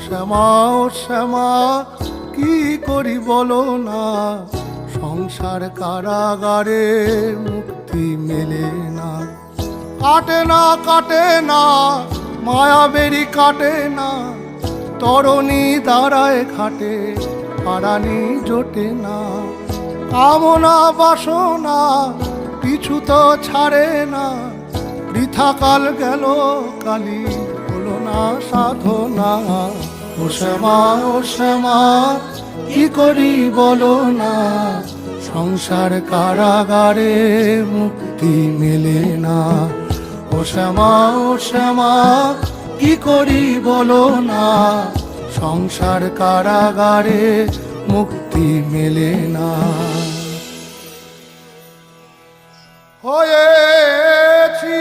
শ্যামা ও শ্যামা কি করি বলো না, সংসার কারাগারে মুক্তি মেলে না। কাটে না কাটে না মায়া বেরি কাটে না, তরণী দাঁড়ায় ঘাটে পারানি জোটে না। কামনা বাসনা পিছু তো ছাড়ে না, বৃথা কাল গেল কালি হলো না সাধনা। ও শ্যামা ও শ্যামা কি করি বলো না, সংসার কারাগারে মুক্তি মেলে না। ও শ্যামা ও শ্যামা কি করি বলো না, সংসার কারাগারে মুক্তি মেলে না। হয়েছি